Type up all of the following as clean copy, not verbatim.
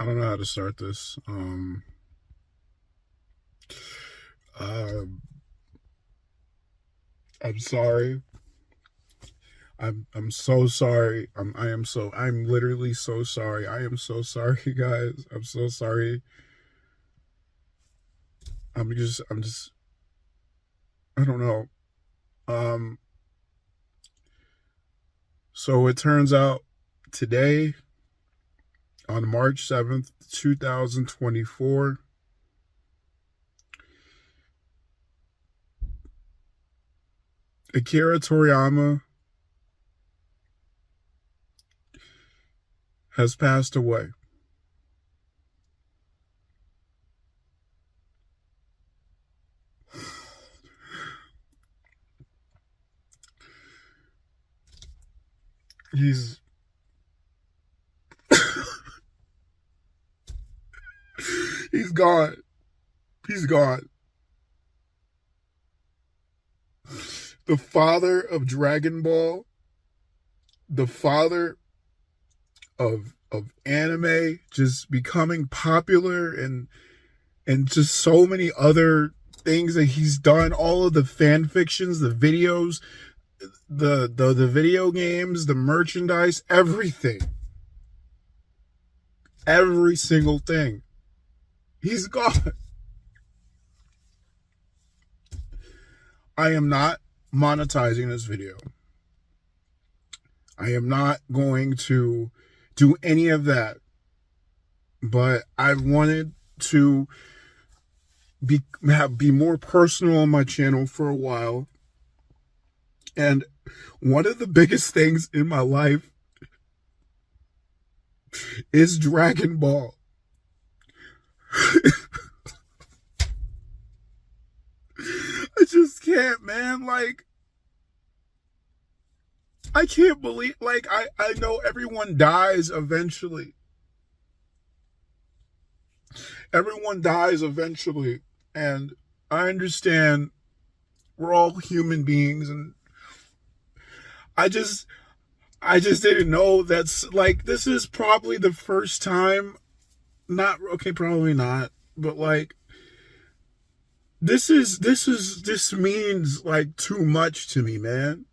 I don't know how to start this. Uh, I'm sorry. I'm so sorry. I'm literally so sorry. I am so sorry, guys. I'm so sorry. I'm just I don't know. Um so it turns out today on March 7th, 2024, Akira Toriyama has passed away. He's he's gone. He's gone. The father of Dragon Ball, the father of anime just becoming popular, and just so many other things that he's done, all of the fan fictions, the videos, the video games, the merchandise, everything. Every single thing. He's gone. I am not monetizing this video. I am not going to do any of that. But I've wanted to be more personal on my channel for a while. And one of the biggest things in my life is Dragon Ball. I just can't, man. Like, I can't believe, like, I know everyone dies eventually. Everyone dies eventually. And I understand we're all human beings, and I just didn't know that's like, this is probably the first time, not okay, probably not, but like, this means like too much to me, man.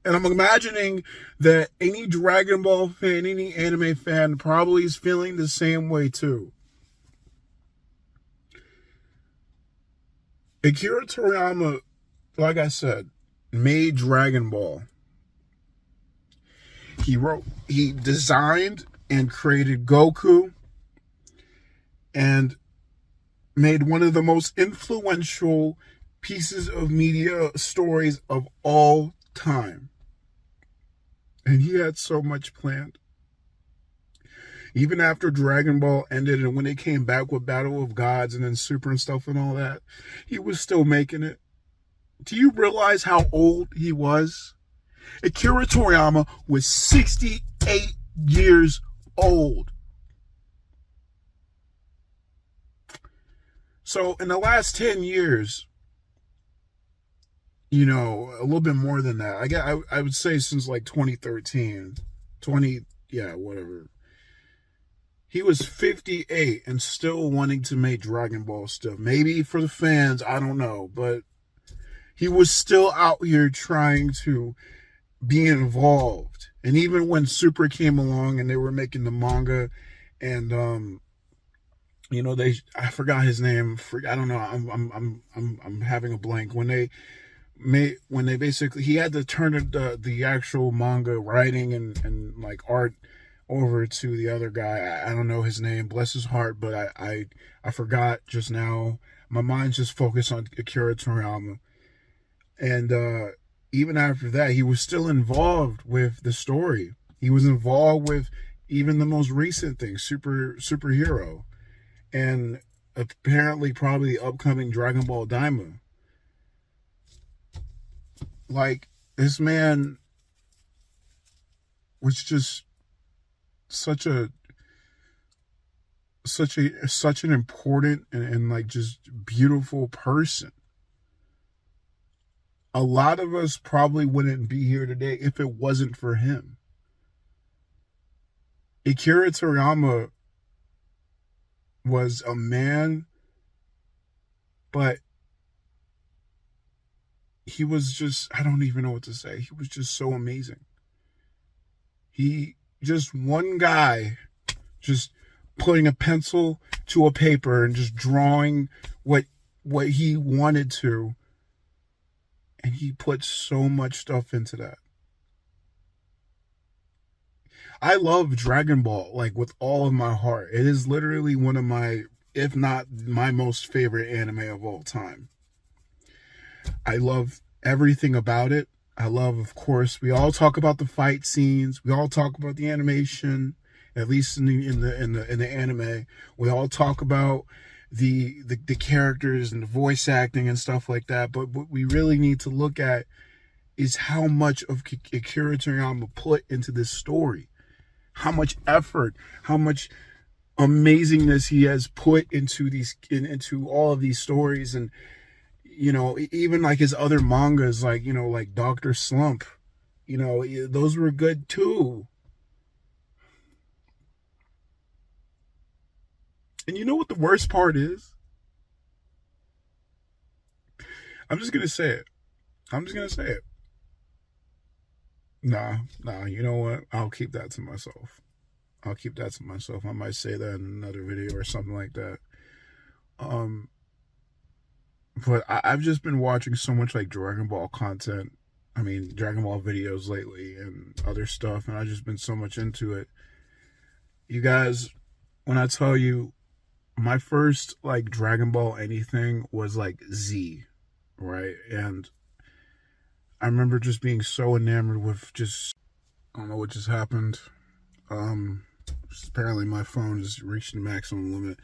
And I'm imagining that any Dragon Ball fan, any anime fan probably is feeling the same way too. Akira Toriyama, like I said, made Dragon Ball. He designed and created Goku, and made one of the most influential pieces of media stories of all time. And he had so much planned. Even after Dragon Ball ended, and when they came back with Battle of Gods and then Super and stuff and all that, he was still making it. Do you realize how old he was? Akira Toriyama was 68 years old. So in the last 10 years, you know, a little bit more than that. I would say since like 2013, 20, yeah, whatever. He was 58 and still wanting to make Dragon Ball stuff. Maybe for the fans, I don't know, but he was still out here trying to be involved. And even when Super came along and they were making the manga, and you know, I forgot his name. I don't know. I'm having a blank. When they basically, he had to turn the actual manga writing and like art over to the other guy. I don't know his name, bless his heart, but I forgot just now. My mind's just focused on Akira Toriyama. And even after that, he was still involved with the story. He was involved with even the most recent thing, Superhero, and apparently probably the upcoming Dragon Ball Daima. Like, this man was just such an important and like just beautiful person. A lot of us probably wouldn't be here today if it wasn't for him. Akira Toriyama was a man, but he was just, I don't even know what to say. He was just so amazing. He, just one guy, just putting a pencil to a paper and just drawing what he wanted to. And he put so much stuff into that. I love Dragon Ball, like, with all of my heart. It is literally one of my, if not my most favorite anime of all time. I love everything about it. I love, of course, we all talk about the fight scenes. We all talk about the animation, at least in the anime. We all talk about the characters and the voice acting and stuff like that. But what we really need to look at is how much of Akira Toriyama put into this story. How much effort, how much amazingness he has put into into all of these stories. And you know, even like his other mangas, like, you know, like Dr. Slump, you know, those were good too. And you know what the worst part is? I'm just gonna say it. I'm just gonna say it. Nah, you know what? I'll keep that to myself. I'll keep that to myself. I might say that in another video or something like that. But I've just been watching so much like Dragon Ball content. I mean, Dragon Ball videos lately and other stuff. And I've just been so much into it. You guys, when I tell you my first like Dragon Ball anything was like Z, right? And I remember just being so enamored with just, I don't know what just happened. Apparently my phone has reached the maximum limit.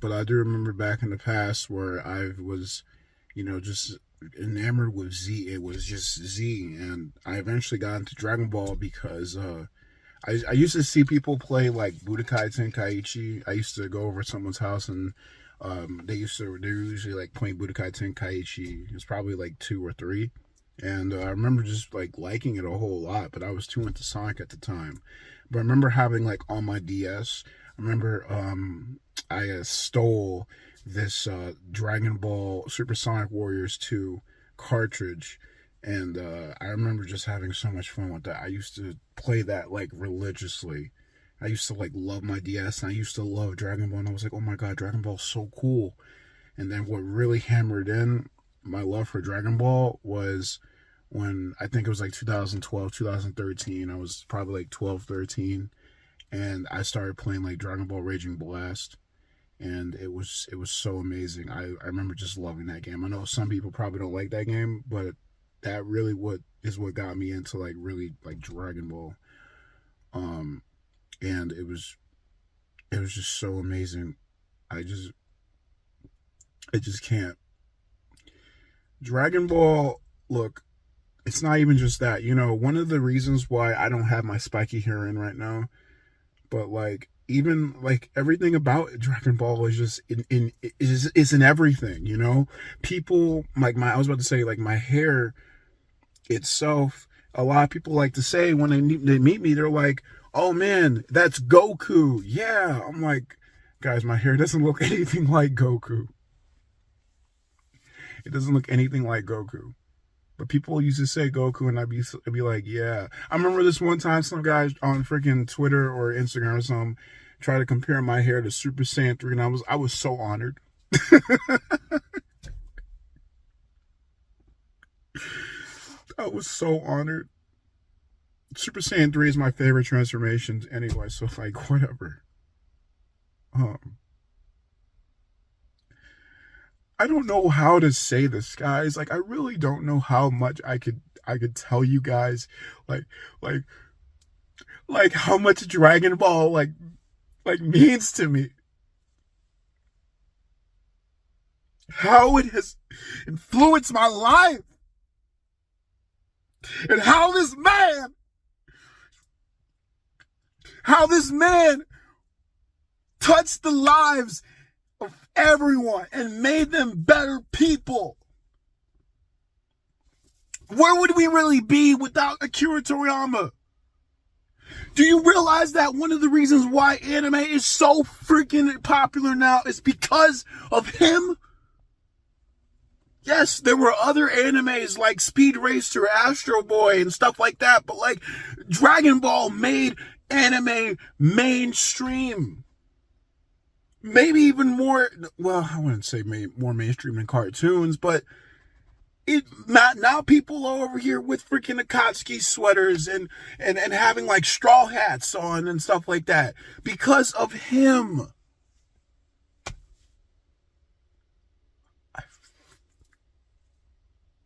But I do remember back in the past where I was, you know, just enamored with Z. It was just Z. And I eventually got into Dragon Ball because I used to see people play like Budokai Tenkaichi. I used to go over to someone's house and they were usually like playing Budokai Tenkaichi. It was probably like 2 or 3. And I remember just like liking it a whole lot, but I was too into Sonic at the time. But I remember having like on my DS, I remember I stole this Dragon Ball Super Sonic Warriors 2 cartridge, and I remember just having so much fun with that. I used to play that like religiously. I used to like love my DS, and I used to love Dragon Ball, and I was like, oh my god, Dragon Ball's so cool. And then what really hammered in my love for Dragon Ball was when I think it was like 2012, 2013. I was probably like 12, 13. And I started playing like Dragon Ball Raging Blast. And it was so amazing. I remember just loving that game. I know some people probably don't like that game, but that really what got me into like really like Dragon Ball. And it was just so amazing. I just can't. Dragon Ball, look, it's not even just that. You know, one of the reasons why I don't have my spiky hair in right now, but like even like everything about Dragon Ball is just it's in everything, you know? People like I was about to say like my hair itself, a lot of people like to say when they meet me, they're like, "Oh man, that's Goku." Yeah, I'm like, guys, my hair doesn't look anything like Goku. It doesn't look anything like Goku. But people used to say Goku, and I'd be like, yeah. I remember this one time some guys on freaking Twitter or Instagram or something tried to compare my hair to Super Saiyan 3, and I was so honored. I was so honored. Super Saiyan 3 is my favorite transformation anyway, so like whatever. I don't know how to say this, guys. Like I really don't know how much I could tell you guys like how much Dragon Ball like means to me. How it has influenced my life. And how this man touched the lives of everyone and made them better people. Where would we really be without Akira Toriyama? Do you realize that one of the reasons why anime is so freaking popular now is because of him? Yes, there were other animes like Speed Racer, Astro Boy, and stuff like that, but like Dragon Ball made anime mainstream. Maybe even more, well, I wouldn't say more mainstream than cartoons, but now people are over here with freaking Akatsuki sweaters and having like straw hats on and stuff like that because of him.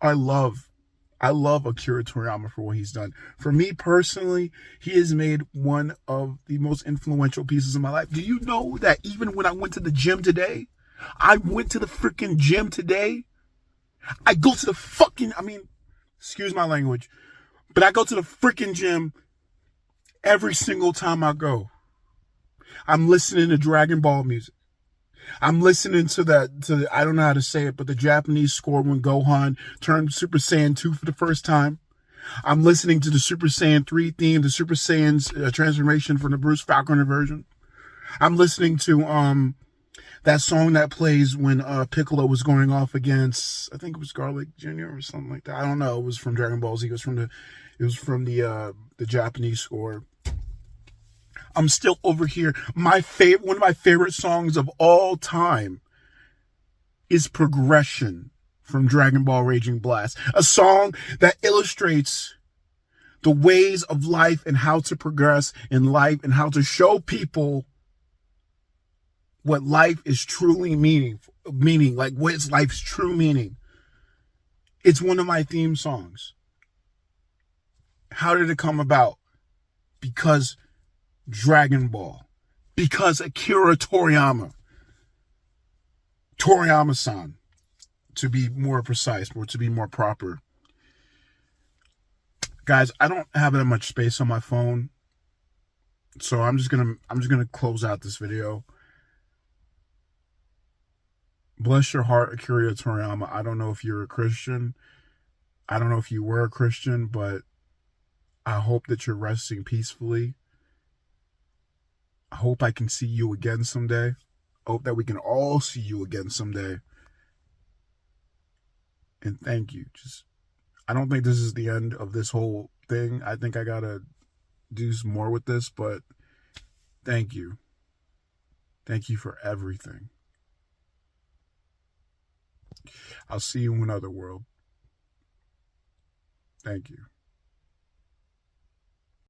I love Akira Toriyama for what he's done. For me personally, he has made one of the most influential pieces of my life. Do you know that even when I went to the gym today, I went to the freaking gym today. I go to the fucking, excuse my language, but I go to the freaking gym every single time I go. I'm listening to Dragon Ball music. I'm listening to I don't know how to say it, but the Japanese score when Gohan turned Super Saiyan 2 for the first time. I'm listening to the Super Saiyan 3 theme, the Super Saiyan's transformation from the Bruce Falconer version. I'm listening to that song that plays when Piccolo was going off against, I think it was Garlic Jr. or something like that. I don't know. It was from Dragon Ball Z. It was from the Japanese score. I'm still over here. One of my favorite songs of all time is Progression from Dragon Ball Raging Blast. A song that illustrates the ways of life and how to progress in life and how to show people what life is truly meaning, like what's life's true meaning. It's one of my theme songs. How did it come about? Because Dragon Ball. Because Akira Toriyama. Toriyama-san, to be more precise, or to be more proper. Guys, I don't have that much space on my phone, so I'm just gonna close out this video. Bless your heart, Akira Toriyama. I don't know if you're a Christian. I don't know if you were a Christian, but I hope that you're resting peacefully. I hope I can see you again someday. I hope that we can all see you again someday. And thank you. I don't think this is the end of this whole thing. I think I gotta do some more with this, but thank you. Thank you for everything. I'll see you in another world. Thank you.